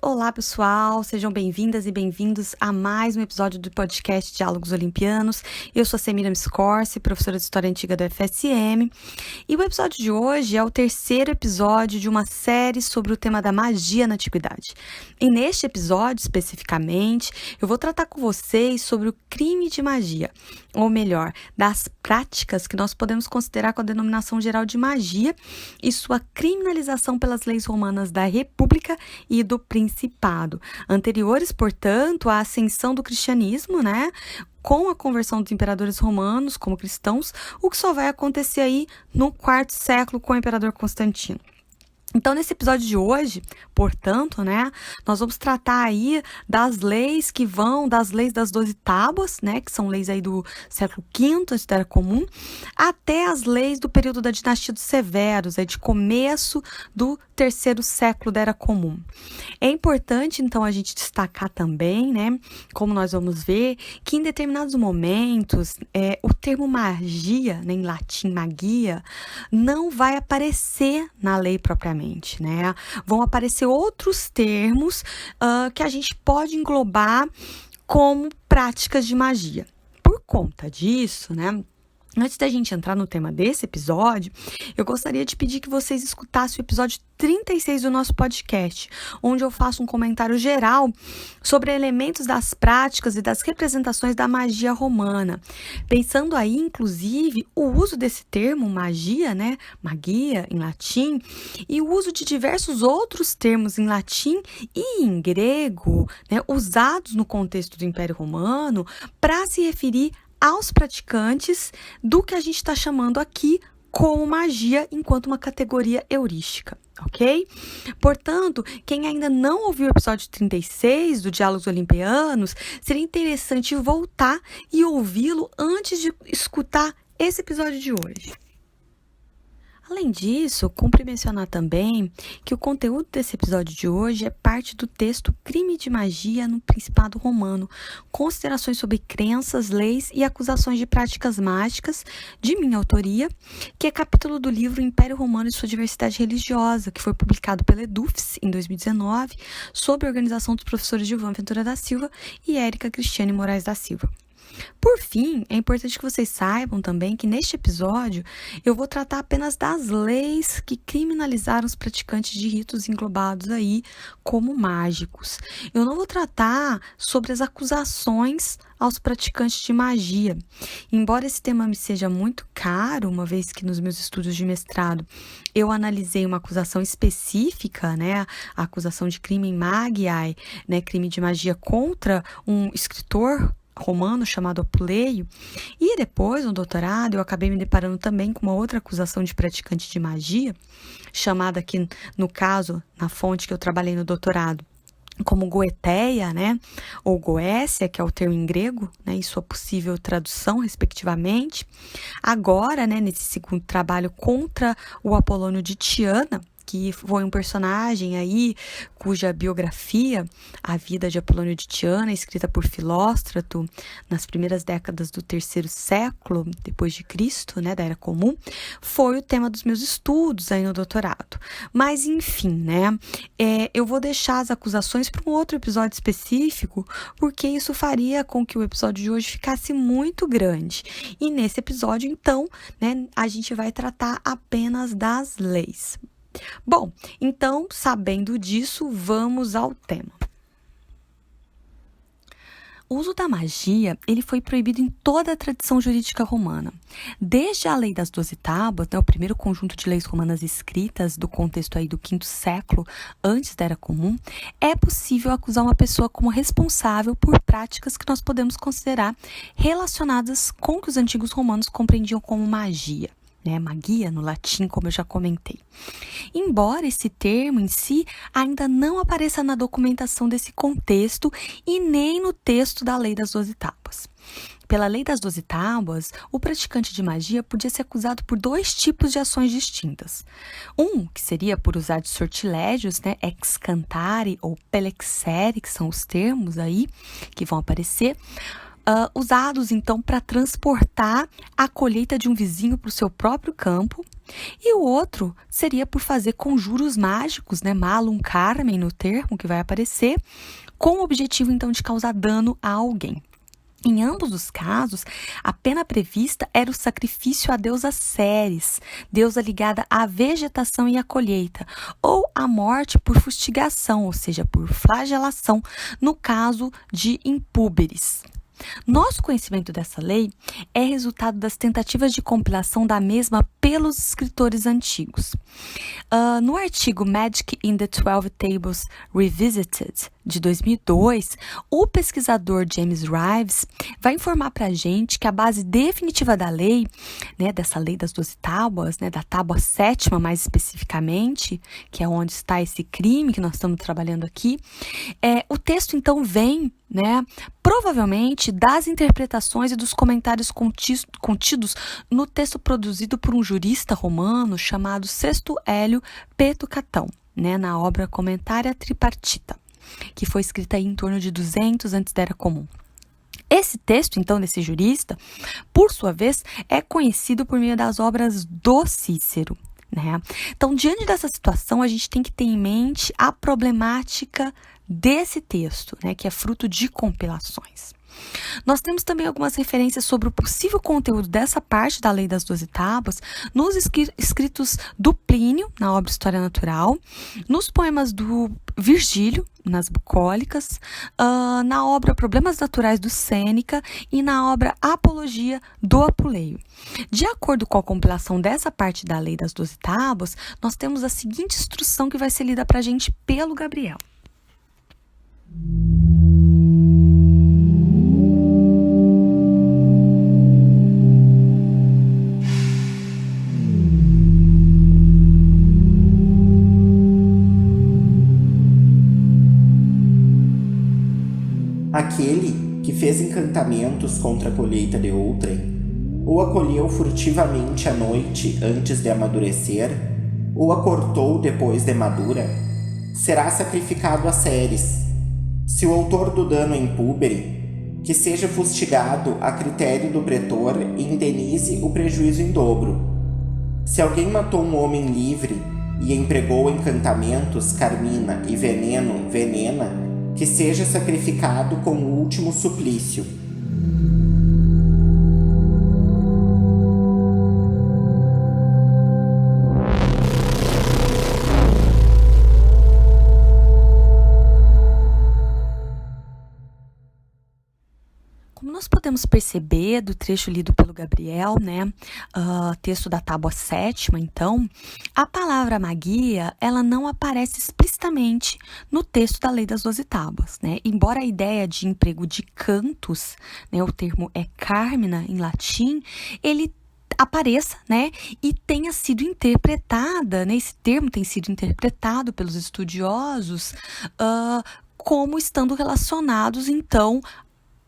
Olá, pessoal, sejam bem-vindas e bem-vindos a mais um episódio do podcast Diálogos Olimpianos. Eu sou a Semiramis Corsi, professora de História Antiga do FSM, e o episódio de hoje é o terceiro episódio de uma série sobre o tema da magia na Antiguidade. E neste episódio, especificamente, eu vou tratar com vocês sobre o crime de magia, ou melhor, das práticas que nós podemos considerar com a denominação geral de magia e sua criminalização pelas leis romanas da República e do Principado, anteriores, portanto, à ascensão do cristianismo, né? Com a conversão dos imperadores romanos como cristãos, o que só vai acontecer aí no quarto século com o imperador Constantino. Então, nesse episódio de hoje, portanto, né, nós vamos tratar aí das leis que vão, das leis das 12 tábuas, né, que são leis aí do século V, antes da Era Comum, até as leis do período da dinastia dos Severos, aí de começo do terceiro século da Era Comum. É importante, então, a gente destacar também, né, como nós vamos ver, que em determinados momentos, o termo magia, né, em latim magia, não vai aparecer na lei propriamente. Né? Vão aparecer outros termos que a gente pode englobar como práticas de magia. Por conta disso, né? Antes da gente entrar no tema desse episódio, eu gostaria de pedir que vocês escutassem o episódio 36 do nosso podcast, onde eu faço um comentário geral sobre elementos das práticas e das representações da magia romana. Pensando aí, inclusive, o uso desse termo magia, né, magia em latim, e o uso de diversos outros termos em latim e em grego, né, usados no contexto do Império Romano para se referir aos praticantes do que a gente está chamando aqui como magia enquanto uma categoria heurística, ok? Portanto, quem ainda não ouviu o episódio 36 do Diálogos Olimpianos, seria interessante voltar e ouvi-lo antes de escutar esse episódio de hoje. Além disso, cumpre mencionar também que o conteúdo desse episódio de hoje é parte do texto Crime de Magia no Principado Romano, considerações sobre crenças, leis e acusações de práticas mágicas, de minha autoria, que é capítulo do livro Império Romano e sua Diversidade Religiosa, que foi publicado pela Edufs em 2019, sob a organização dos professores Gilvan Ventura da Silva e Érica Cristiane Moraes da Silva. Por fim, é importante que vocês saibam também que neste episódio eu vou tratar apenas das leis que criminalizaram os praticantes de ritos englobados aí como mágicos. Eu não vou tratar sobre as acusações aos praticantes de magia. Embora esse tema me seja muito caro, uma vez que nos meus estudos de mestrado eu analisei uma acusação específica, né, a acusação de crime magiae, né, crime de magia contra um escritor romano chamado Apuleio, e depois, no doutorado, eu acabei me deparando também com uma outra acusação de praticante de magia, chamada aqui, no caso, na fonte que eu trabalhei no doutorado, como goeteia, né, ou goécia, que é o termo em grego, né, e sua possível tradução, respectivamente. Agora, né, nesse segundo trabalho contra o Apolônio de Tiana, que foi um personagem aí cuja biografia, a vida de Apolônio de Tiana, escrita por Filóstrato nas primeiras décadas do terceiro século depois de Cristo, né, da Era Comum, foi o tema dos meus estudos aí no doutorado. Mas enfim, né, eu vou deixar as acusações para um outro episódio específico, porque isso faria com que o episódio de hoje ficasse muito grande. E nesse episódio, então, né, a gente vai tratar apenas das leis. Bom, então, sabendo disso, vamos ao tema. O uso da magia, ele foi proibido em toda a tradição jurídica romana. Desde a Lei das 12 Tábuas, né, o primeiro conjunto de leis romanas escritas do contexto aí do V século, antes da Era Comum, é possível acusar uma pessoa como responsável por práticas que nós podemos considerar relacionadas com o que os antigos romanos compreendiam como magia. Né, magia no latim, como eu já comentei. Embora esse termo em si ainda não apareça na documentação desse contexto e nem no texto da Lei das 12 Tábuas. Pela Lei das 12 Tábuas, o praticante de magia podia ser acusado por dois tipos de ações distintas. Um, que seria por usar de sortilégios, né, excantare ou pelexere, que são os termos aí que vão aparecer, usados então para transportar a colheita de um vizinho para o seu próprio campo. E o outro seria por fazer conjuros mágicos, né, malum carmen no termo que vai aparecer, com o objetivo então de causar dano a alguém. Em ambos os casos, a pena prevista era o sacrifício à deusa Ceres, deusa ligada à vegetação e à colheita, ou a morte por fustigação, ou seja, por flagelação, no caso de impúberes. Nosso conhecimento dessa lei é resultado das tentativas de compilação da mesma pelos escritores antigos. No artigo Magic in the 12 Tables Revisited, de 2002, o pesquisador James Rives vai informar para a gente que a base definitiva da lei, né, dessa lei das 12 tábuas, né, da tábua 7ª mais especificamente, que é onde está esse crime que nós estamos trabalhando aqui, o texto então vem, né, provavelmente das interpretações e dos comentários contidos no texto produzido por um jurista romano chamado Sesto Hélio Petucatão, né, na obra Comentária Tripartita, que foi escrita aí em torno de 200 antes da Era Comum. Esse texto, então, desse jurista, por sua vez, é conhecido por meio das obras do Cícero, né? Então, diante dessa situação, a gente tem que ter em mente a problemática desse texto, né, que é fruto de compilações. Nós temos também algumas referências sobre o possível conteúdo dessa parte da Lei das 12 Tábuas nos escritos do Plínio, na obra História Natural, nos poemas do Virgílio, nas Bucólicas, na obra Problemas Naturais do Sêneca e na obra Apologia do Apuleio. De acordo com a compilação dessa parte da Lei das 12 Tábuas, nós temos a seguinte instrução que vai ser lida para a gente pelo Gabriel. Aquele que fez encantamentos contra a colheita de outrem, ou a colheu furtivamente à noite antes de amadurecer, ou a cortou depois de madura, será sacrificado a Ceres. Se o autor do dano é impúbere, que seja fustigado a critério do pretor e indenize o prejuízo em dobro. Se alguém matou um homem livre e empregou encantamentos, carmina, e veneno, venena, que seja sacrificado com o último suplício. Como nós podemos perceber do trecho lido pelo Gabriel, né, texto da Tábua 7ª, então, a palavra magia, ela não aparece explicitamente no texto da Lei das 12 Tábuas, né, embora a ideia de emprego de cantos, né, o termo é carmina em latim, ele apareça, né, e tenha sido interpretada, né, esse termo tem sido interpretado pelos estudiosos como estando relacionados, então,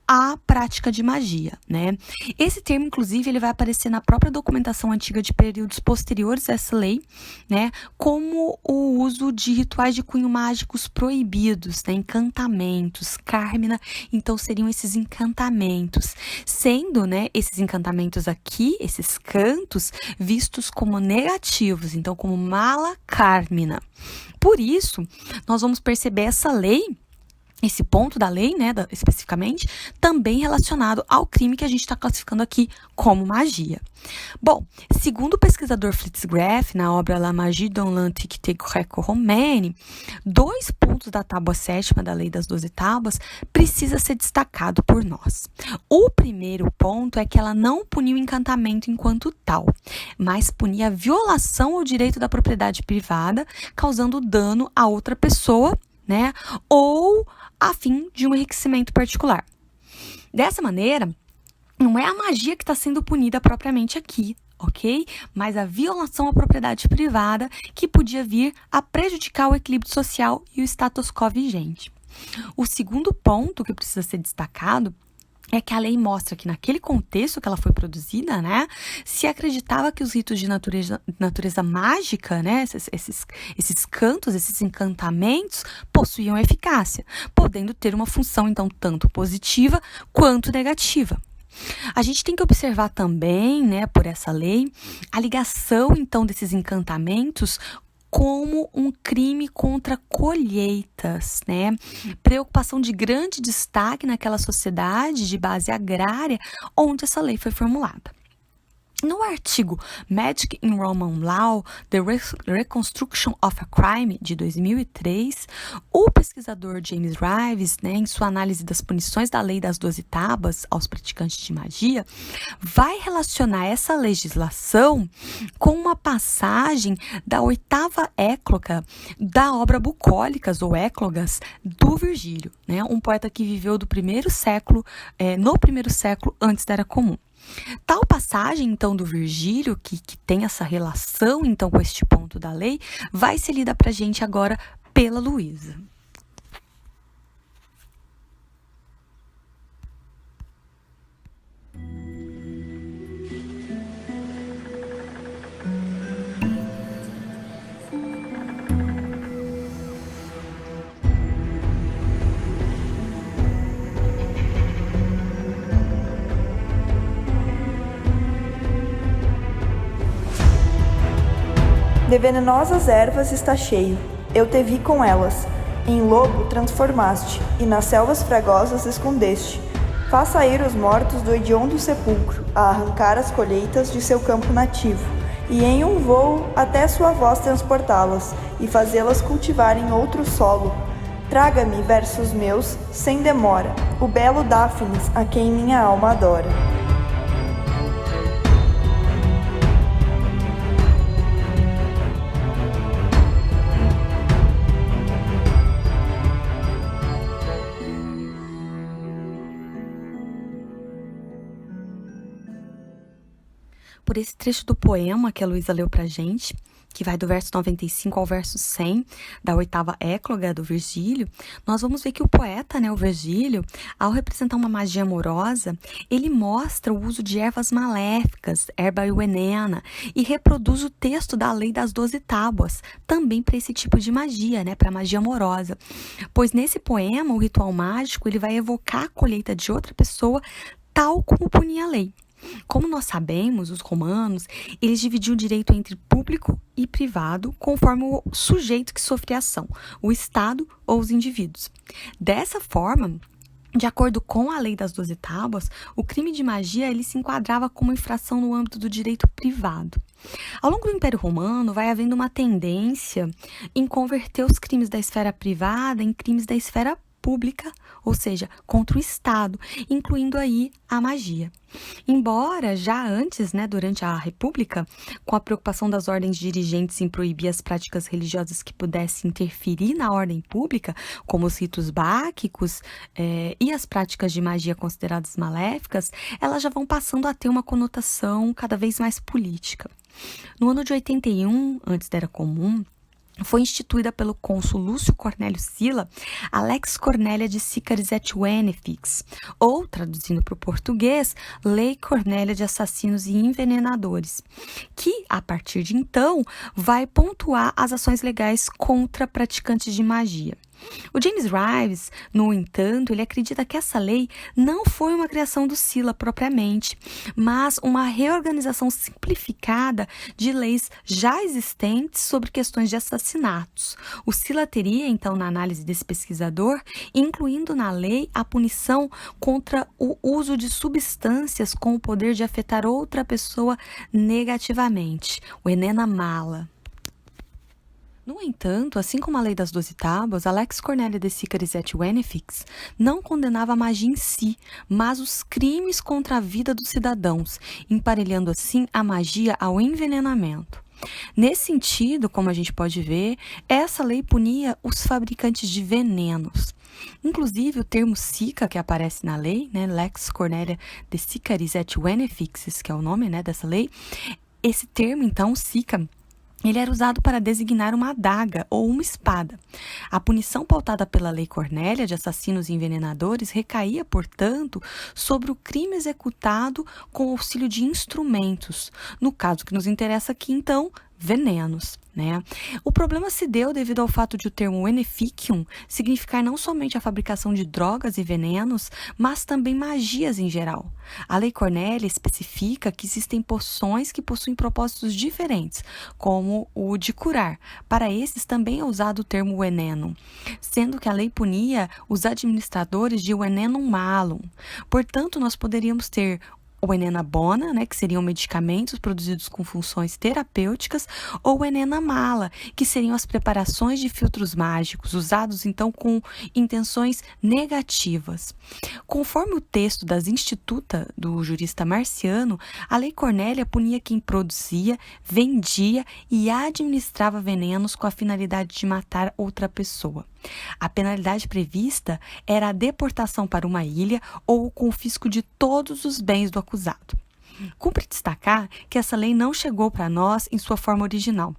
a prática de magia, né? Esse termo, inclusive, ele vai aparecer na própria documentação antiga de períodos posteriores a essa lei, né? Como o uso de rituais de cunho mágicos proibidos, né? Encantamentos, carmina, então seriam esses encantamentos, sendo, né, esses encantamentos aqui, esses cantos, vistos como negativos, então como mala carmina. Por isso, nós vamos perceber essa lei, esse ponto da lei, né, especificamente, também relacionado ao crime que a gente está classificando aqui como magia. Bom, segundo o pesquisador Fritz Graff, na obra La Magie dans l'Antiquité gréco-romaine, 2 pontos da Tábua 7ª da Lei das 12 Tábuas precisa ser destacado por nós. O primeiro ponto é que ela não punia o encantamento enquanto tal, mas punia a violação ao direito da propriedade privada, causando dano a outra pessoa, né, ou a fim de um enriquecimento particular. Dessa maneira, não é a magia que está sendo punida propriamente aqui, ok? Mas a violação à propriedade privada que podia vir a prejudicar o equilíbrio social e o status quo vigente. O segundo ponto que precisa ser destacado é que a lei mostra que naquele contexto que ela foi produzida, né, se acreditava que os ritos de natureza mágica, né, esses cantos, esses encantamentos, possuíam eficácia, podendo ter uma função, então, tanto positiva quanto negativa. A gente tem que observar também, né, por essa lei, a ligação, então, desses encantamentos como um crime contra colheitas, né? Preocupação de grande destaque naquela sociedade de base agrária onde essa lei foi formulada. No artigo Magic in Roman Law, The Reconstruction of a Crime, de 2003, o pesquisador James Rives, né, em sua análise das punições da Lei das 12 Tábuas aos praticantes de magia, vai relacionar essa legislação com uma passagem da 8ª écloga da obra Bucólicas, ou Éclogas, do Virgílio, né, um poeta que viveu no primeiro século antes da Era Comum. Tal passagem, então, do Virgílio, que tem essa relação, então, com este ponto da lei, vai ser lida para a gente agora pela Luísa. De venenosas ervas está cheio, eu te vi com elas. Em lobo transformaste, e nas selvas fragosas escondeste. Faz sair os mortos do hediondo sepulcro, a arrancar as colheitas de seu campo nativo, e em um vôo até sua voz transportá-las, e fazê-las cultivar em outro solo. Traga-me versos meus, sem demora, o belo Dáfnis, a quem minha alma adora. Por esse trecho do poema que a Luísa leu pra gente, que vai do verso 95 ao verso 100, da 8ª écloga do Virgílio, nós vamos ver que o poeta, né, o Virgílio, ao representar uma magia amorosa, ele mostra o uso de ervas maléficas, erba iuenena, e reproduz o texto da Lei das 12 Tábuas, também para esse tipo de magia, né, para magia amorosa. Pois nesse poema, o ritual mágico, ele vai evocar a colheita de outra pessoa, tal como punia a lei. Como nós sabemos, os romanos, eles dividiam o direito entre público e privado conforme o sujeito que sofria a ação, o Estado ou os indivíduos. Dessa forma, de acordo com a Lei das 12 Tábuas, o crime de magia ele se enquadrava como infração no âmbito do direito privado. Ao longo do Império Romano, vai havendo uma tendência em converter os crimes da esfera privada em crimes da esfera pública, ou seja, contra o Estado, incluindo aí a magia. Embora já antes, né, durante a República, com a preocupação das ordens dirigentes em proibir as práticas religiosas que pudessem interferir na ordem pública, como os ritos báquicos e as práticas de magia consideradas maléficas, elas já vão passando a ter uma conotação cada vez mais política. No ano de 81, antes da Era Comum, foi instituída pelo cônsul Lúcio Cornélio Sila a Lex Cornélia de Sicaris et Venefix, ou, traduzindo para o português, Lei Cornélia de Assassinos e Envenenadores, que, a partir de então, vai pontuar as ações legais contra praticantes de magia. O James Rives, no entanto, ele acredita que essa lei não foi uma criação do Sila propriamente, mas uma reorganização simplificada de leis já existentes sobre questões de assassinatos. O Sila teria, então, na análise desse pesquisador, incluindo na lei a punição contra o uso de substâncias com o poder de afetar outra pessoa negativamente, o enena mala. No entanto, assim como a Lei das 12 Tábuas, a Lex Cornélia de Sicaris et Venefix não condenava a magia em si, mas os crimes contra a vida dos cidadãos, emparelhando assim a magia ao envenenamento. Nesse sentido, como a gente pode ver, essa lei punia os fabricantes de venenos. Inclusive, o termo Sica, que aparece na lei, né, Lex Cornélia de Sicaris et Venefix, que é o nome, né, dessa lei, esse termo, então, Sica, ele era usado para designar uma adaga ou uma espada. A punição pautada pela Lei Cornélia de assassinos e envenenadores recaía, portanto, sobre o crime executado com auxílio de instrumentos. No caso que nos interessa aqui, então, venenos, né? O problema se deu devido ao fato de o termo veneficium significar não somente a fabricação de drogas e venenos, mas também magias em geral. A Lei Cornélia especifica que existem poções que possuem propósitos diferentes, como o de curar. Para esses também é usado o termo venenum, sendo que a lei punia os administradores de venenum malum. Portanto, nós poderíamos ter o venena bona, né, que seriam medicamentos produzidos com funções terapêuticas, ou o venena mala, que seriam as preparações de filtros mágicos, usados então com intenções negativas. Conforme o texto das Instituta do jurista Marciano, a Lei Cornélia punia quem produzia, vendia e administrava venenos com a finalidade de matar outra pessoa. A penalidade prevista era a deportação para uma ilha ou o confisco de todos os bens do acusado. Cumpre destacar que essa lei não chegou para nós em sua forma original,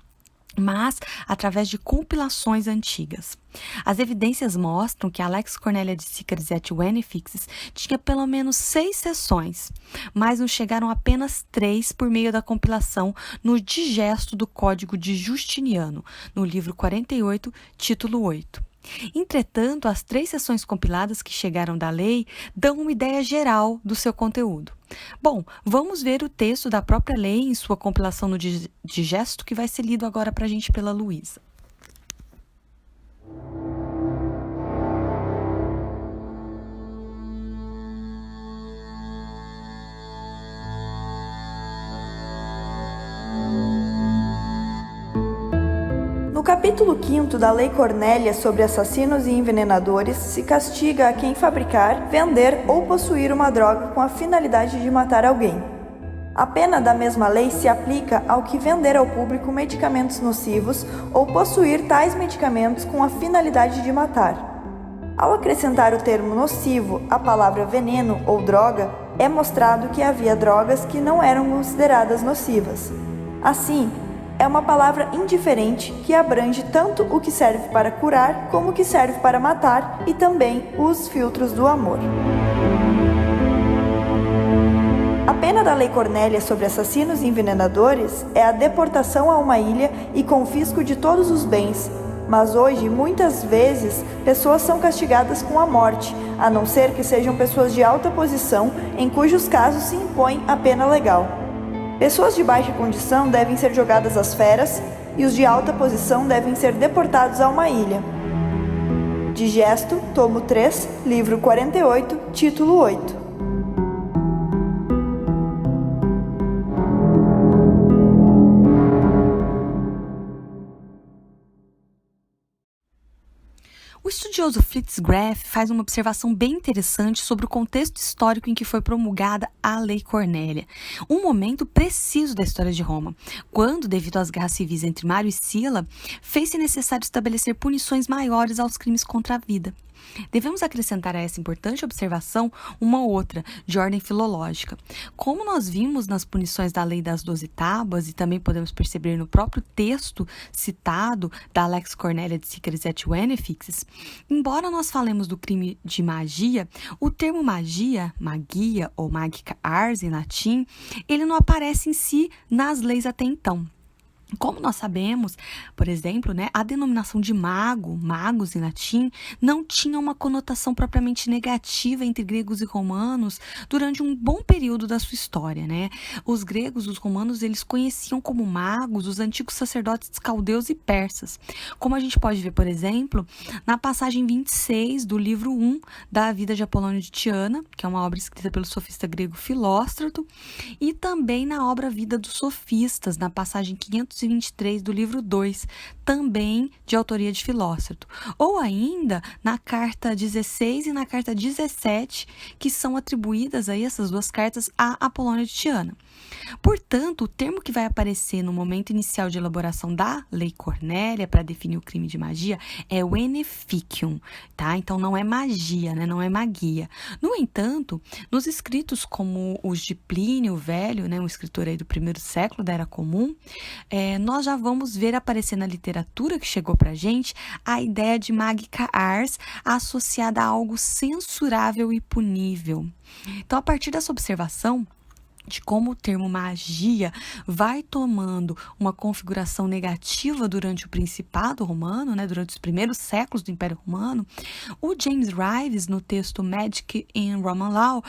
mas através de compilações antigas. As evidências mostram que a Lex Cornélia de Sicaris et Venefixis tinha pelo menos 6 seções, mas nos chegaram apenas 3 por meio da compilação no digesto do Código de Justiniano, no livro 48, título 8. Entretanto, as 3 seções compiladas que chegaram da lei dão uma ideia geral do seu conteúdo. Bom, vamos ver o texto da própria lei em sua compilação no digesto, que vai ser lido agora para a gente pela Luísa. No capítulo 5º da Lei Cornélia sobre assassinos e envenenadores, se castiga a quem fabricar, vender ou possuir uma droga com a finalidade de matar alguém. A pena da mesma lei se aplica ao que vender ao público medicamentos nocivos ou possuir tais medicamentos com a finalidade de matar. Ao acrescentar o termo nocivo à palavra veneno ou droga, é mostrado que havia drogas que não eram consideradas nocivas. Assim, é uma palavra indiferente que abrange tanto o que serve para curar como o que serve para matar e também os filtros do amor. A pena da Lei Cornélia sobre assassinos e envenenadores é a deportação a uma ilha e confisco de todos os bens, mas hoje, muitas vezes, pessoas são castigadas com a morte, a não ser que sejam pessoas de alta posição, em cujos casos se impõe a pena legal. Pessoas de baixa condição devem ser jogadas às feras e os de alta posição devem ser deportados a uma ilha. Digesto, tomo 3, livro 48, título 8. O estudioso Fitzgraff faz uma observação bem interessante sobre o contexto histórico em que foi promulgada a Lei Cornélia, um momento preciso da história de Roma, quando, devido às guerras civis entre Mário e Sila, fez-se necessário estabelecer punições maiores aos crimes contra a vida. Devemos acrescentar a essa importante observação uma outra, de ordem filológica. Como nós vimos nas punições da Lei das 12 Tábuas, e também podemos perceber no próprio texto citado da Lex Cornélia de Sicaris et Venefixis, embora nós falemos do crime de magia, o termo magia ou magica ars em latim, ele não aparece em si nas leis até então. Como nós sabemos, por exemplo, a denominação de magos em latim, não tinha uma conotação propriamente negativa entre gregos e romanos durante um bom período da sua história, Os gregos, os romanos, eles conheciam como magos os antigos sacerdotes caldeus e persas, como a gente pode ver, por exemplo, na passagem 26 do livro 1 da Vida de Apolônio de Tiana, que é uma obra escrita pelo sofista grego Filóstrato, e também na obra Vida dos Sofistas, na passagem 523 do livro 2, também de autoria de Filóstrato, ou ainda na carta 16 e na carta 17, que são atribuídas aí essas duas cartas a Apolônio de Tiana. Portanto, o termo que vai aparecer no momento inicial de elaboração da Lei Cornélia para definir o crime de magia é o veneficium, tá? Então não é magia, não é magia. No entanto, nos escritos como os de Plínio o Velho, um escritor aí do 1º século da Era Comum, nós já vamos ver aparecer na literatura que chegou pra gente a ideia de Magica Ars associada a algo censurável e punível. Então, a partir dessa observação de como o termo magia vai tomando uma configuração negativa durante o Principado Romano, durante os primeiros séculos do Império Romano, o James Rives, no texto Magic in Roman Law,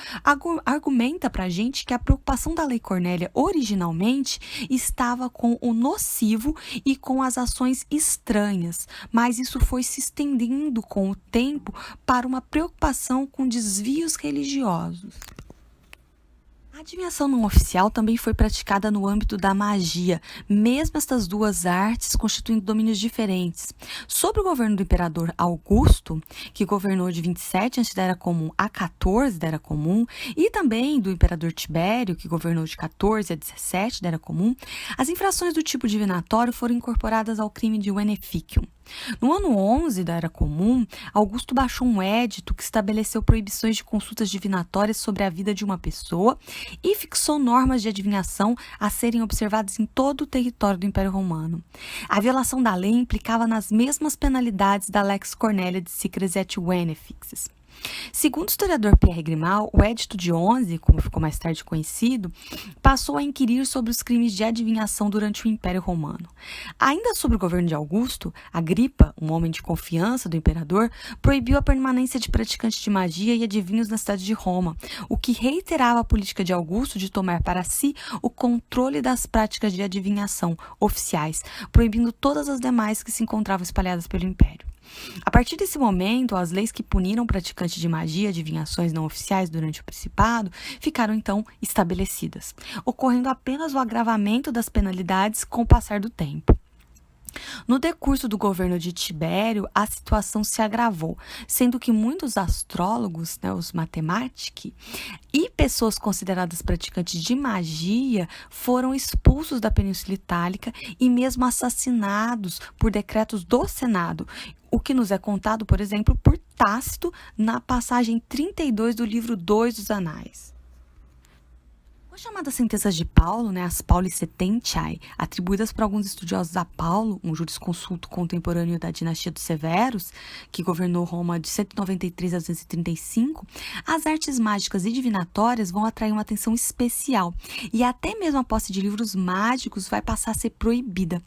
argumenta para a gente que a preocupação da Lei Cornélia originalmente estava com o nocivo e com as ações estranhas, mas isso foi se estendendo com o tempo para uma preocupação com desvios religiosos. A adivinhação não oficial também foi praticada no âmbito da magia, mesmo estas duas artes constituindo domínios diferentes. Sob o governo do imperador Augusto, que governou de 27 a.C. da Era Comum a 14 da Era Comum, e também do imperador Tibério, que governou de 14 a 17 da Era Comum, as infrações do tipo divinatório foram incorporadas ao crime de Veneficium. No ano 11 da Era Comum, Augusto baixou um édito que estabeleceu proibições de consultas divinatórias sobre a vida de uma pessoa e fixou normas de adivinhação a serem observadas em todo o território do Império Romano. A violação da lei implicava nas mesmas penalidades da Lex Cornelia de Secres et Venefixes. Segundo o historiador Pierre Grimal, o Edito de 11, como ficou mais tarde conhecido, passou a inquirir sobre os crimes de adivinhação durante o Império Romano. Ainda sob o governo de Augusto, Agripa, um homem de confiança do imperador, proibiu a permanência de praticantes de magia e adivinhos na cidade de Roma, o que reiterava a política de Augusto de tomar para si o controle das práticas de adivinhação oficiais, proibindo todas as demais que se encontravam espalhadas pelo Império. A partir desse momento, as leis que puniram praticantes de magia e adivinhações não oficiais durante o Principado ficaram então estabelecidas, ocorrendo apenas o agravamento das penalidades com o passar do tempo. No decurso do governo de Tibério, a situação se agravou, sendo que muitos astrólogos, os matemáticos, e pessoas consideradas praticantes de magia foram expulsos da Península Itálica e mesmo assassinados por decretos do Senado, o que nos é contado, por exemplo, por Tácito na passagem 32 do livro 2 dos Anais. As chamadas sentenças de Paulo, as Pauli Setentiae, atribuídas por alguns estudiosos a Paulo, um jurisconsulto contemporâneo da dinastia dos Severos, que governou Roma de 193 a 235, as artes mágicas e divinatórias vão atrair uma atenção especial, e até mesmo a posse de livros mágicos vai passar a ser proibida.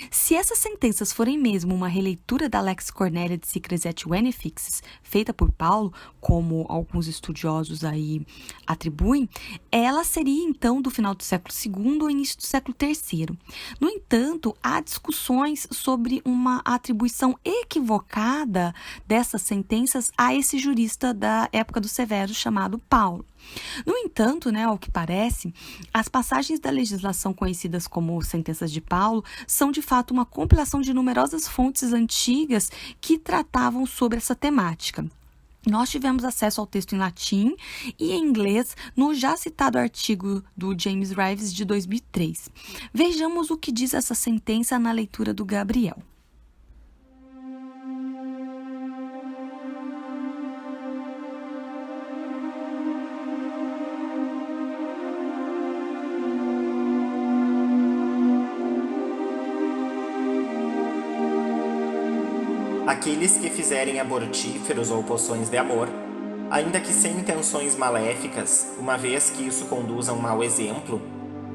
Se essas sentenças forem mesmo uma releitura da Lex Cornelia de Secres et Venefixes, feita por Paulo, como alguns estudiosos aí atribuem, ela seria então do final do século II ou início do século III. No entanto, há discussões sobre uma atribuição equivocada dessas sentenças a esse jurista da época dos Severos chamado Paulo. No entanto, ao que parece, as passagens da legislação conhecidas como Sentenças de Paulo são de fato uma compilação de numerosas fontes antigas que tratavam sobre essa temática. Nós tivemos acesso ao texto em latim e em inglês no já citado artigo do James Rives de 2003. Vejamos o que diz essa sentença na leitura do Gabriel. Aqueles que fizerem abortíferos ou poções de amor, ainda que sem intenções maléficas, uma vez que isso conduza a um mau exemplo,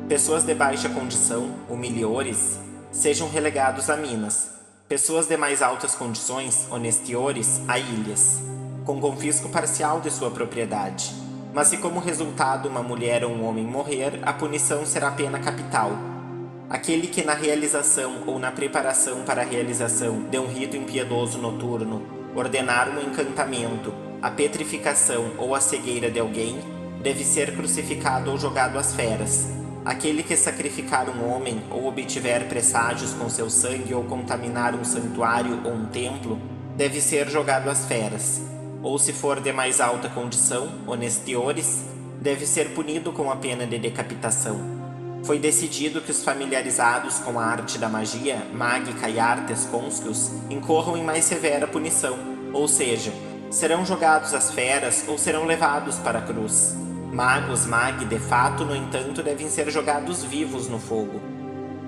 pessoas de baixa condição, humilhores, sejam relegados a minas, pessoas de mais altas condições, honestiores, a ilhas, com confisco parcial de sua propriedade. Mas se como resultado uma mulher ou um homem morrer, a punição será pena capital. Aquele que na realização ou na preparação para a realização de um rito impiedoso noturno ordenar um encantamento, a petrificação ou a cegueira de alguém, deve ser crucificado ou jogado às feras. Aquele que sacrificar um homem ou obtiver presságios com seu sangue ou contaminar um santuário ou um templo, deve ser jogado às feras. Ou se for de mais alta condição, honestiores, deve ser punido com a pena de decapitação. Foi decidido que os familiarizados com a arte da magia, mágica e artes conscius, incorram em mais severa punição, ou seja, serão jogados às feras ou serão levados para a cruz. Magos, de fato, no entanto, devem ser jogados vivos no fogo.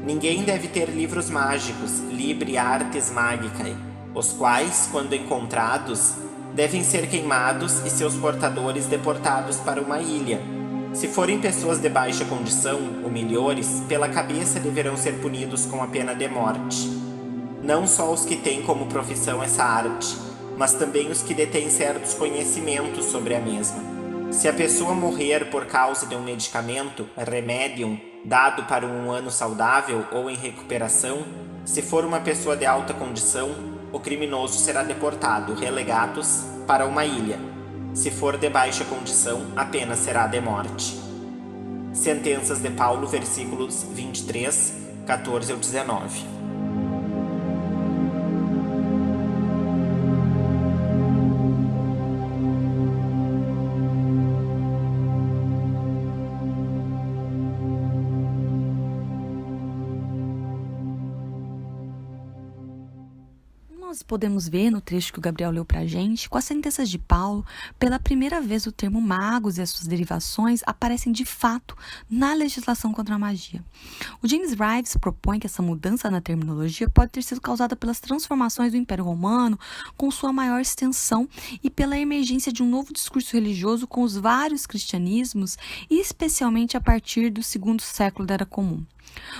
Ninguém deve ter livros mágicos, Libri Artes Magicae, os quais, quando encontrados, devem ser queimados e seus portadores deportados para uma ilha. Se forem pessoas de baixa condição, ou melhores, pela cabeça deverão ser punidos com a pena de morte. Não só os que têm como profissão essa arte, mas também os que detêm certos conhecimentos sobre a mesma. Se a pessoa morrer por causa de um medicamento, remedium, dado para um humano saudável ou em recuperação, se for uma pessoa de alta condição, o criminoso será deportado, relegados, para uma ilha. Se for de baixa condição, a pena será de morte. Sentenças de Paulo, versículos 23, 14 ao 19. Nós podemos ver no trecho que o Gabriel leu pra gente, com as sentenças de Paulo, pela primeira vez o termo magos e as suas derivações aparecem de fato na legislação contra a magia. O James Rives propõe que essa mudança na terminologia pode ter sido causada pelas transformações do Império Romano com sua maior extensão e pela emergência de um novo discurso religioso com os vários cristianismos, e especialmente a partir do segundo século da Era Comum.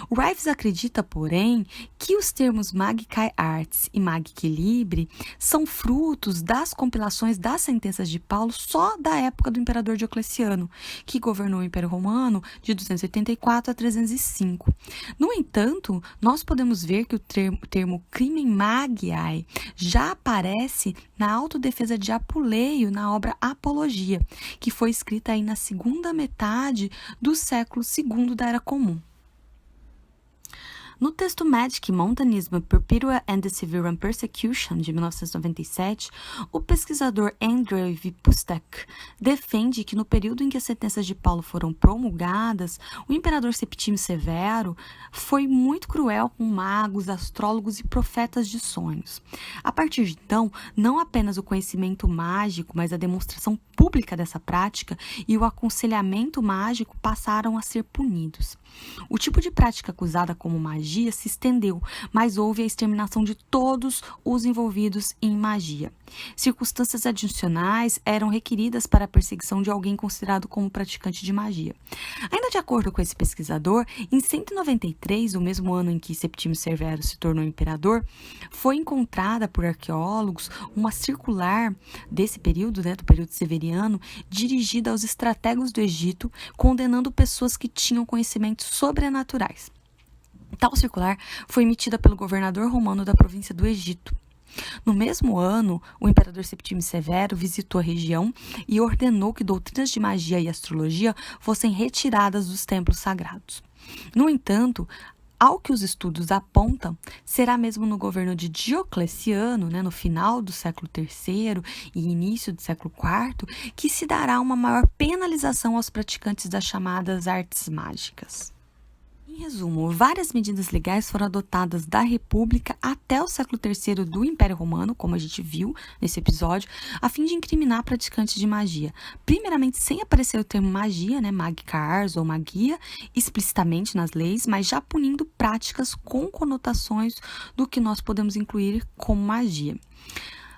O Rives acredita, porém, que os termos Magicae Artes e Magicae Libri são frutos das compilações das sentenças de Paulo só da época do imperador Diocleciano, que governou o Império Romano de 284 a 305. No entanto, nós podemos ver que o termo Crimen Magiae já aparece na autodefesa de Apuleio na obra Apologia, que foi escrita aí na segunda metade do século II da Era Comum. No texto Magic, Montanism, Perpetua and the Severan Persecution, de 1997, o pesquisador Andrzej Wypustek defende que no período em que as sentenças de Paulo foram promulgadas, o imperador Septímio Severo foi muito cruel com magos, astrólogos e profetas de sonhos. A partir de então, não apenas o conhecimento mágico, mas a demonstração pública dessa prática e o aconselhamento mágico passaram a ser punidos. O tipo de prática acusada como magia se estendeu, mas houve a exterminação de todos os envolvidos em magia. Circunstâncias adicionais eram requeridas para a perseguição de alguém considerado como praticante de magia. Ainda de acordo com esse pesquisador, em 193, o mesmo ano em que Septímio Severo se tornou imperador, foi encontrada por arqueólogos uma circular desse período, do período severiano, dirigida aos estrategos do Egito, condenando pessoas que tinham conhecimentos sobrenaturais. Tal circular foi emitida pelo governador romano da província do Egito. No mesmo ano, o imperador Septímio Severo visitou a região e ordenou que doutrinas de magia e astrologia fossem retiradas dos templos sagrados. No entanto, ao que os estudos apontam, será mesmo no governo de Diocleciano, no final do século III e início do século IV, que se dará uma maior penalização aos praticantes das chamadas artes mágicas. Em resumo, várias medidas legais foram adotadas da República até o século III do Império Romano, como a gente viu nesse episódio, a fim de incriminar praticantes de magia. Primeiramente, sem aparecer o termo magia, magica ars ou magia, explicitamente nas leis, mas já punindo práticas com conotações do que nós podemos incluir como magia.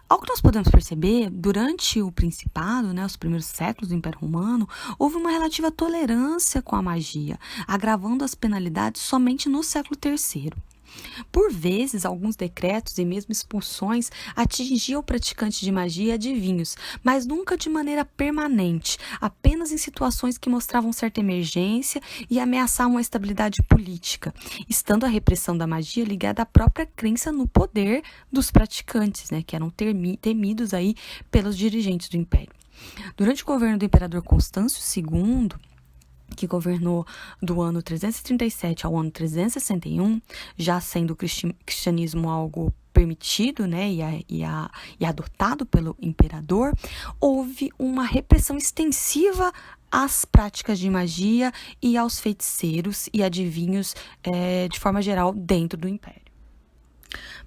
Ao que nós podemos perceber, durante o Principado, os primeiros séculos do Império Romano, houve uma relativa tolerância com a magia, agravando as penalidades somente no século III. Por vezes, alguns decretos e mesmo expulsões atingiam o praticante de magia e adivinhos, mas nunca de maneira permanente, apenas em situações que mostravam certa emergência e ameaçavam a estabilidade política, estando a repressão da magia ligada à própria crença no poder dos praticantes, que eram temidos aí pelos dirigentes do Império. Durante o governo do imperador Constâncio II, que governou do ano 337 ao ano 361, já sendo o cristianismo algo permitido e adotado pelo imperador, houve uma repressão extensiva às práticas de magia e aos feiticeiros e adivinhos de forma geral dentro do império.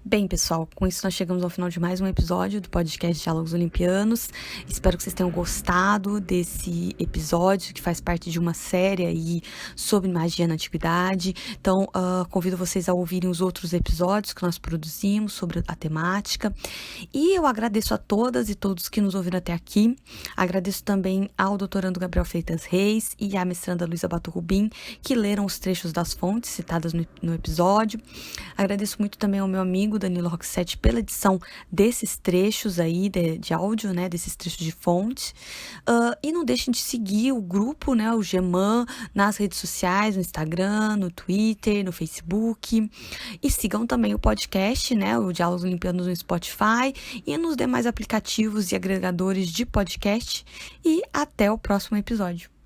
Bem, pessoal, com isso nós chegamos ao final de mais um episódio do podcast Diálogos Olimpianos. Espero que vocês tenham gostado desse episódio, que faz parte de uma série aí sobre magia na antiguidade. Então, convido vocês a ouvirem os outros episódios que nós produzimos sobre a temática. E eu agradeço a todas e todos que nos ouviram até aqui. Agradeço também ao doutorando Gabriel Freitas Reis e à mestranda Luísa Bato Rubim, que leram os trechos das fontes citadas no episódio. Agradeço muito também ao meu amigo Danilo Roxette pela edição desses trechos aí de áudio, né, desses trechos de fonte. E não deixem de seguir o grupo, né, o GEMAN, nas redes sociais, no Instagram, no Twitter, no Facebook. E sigam também o podcast, né, o Diálogos Olimpianos no Spotify e nos demais aplicativos e agregadores de podcast. E até o próximo episódio.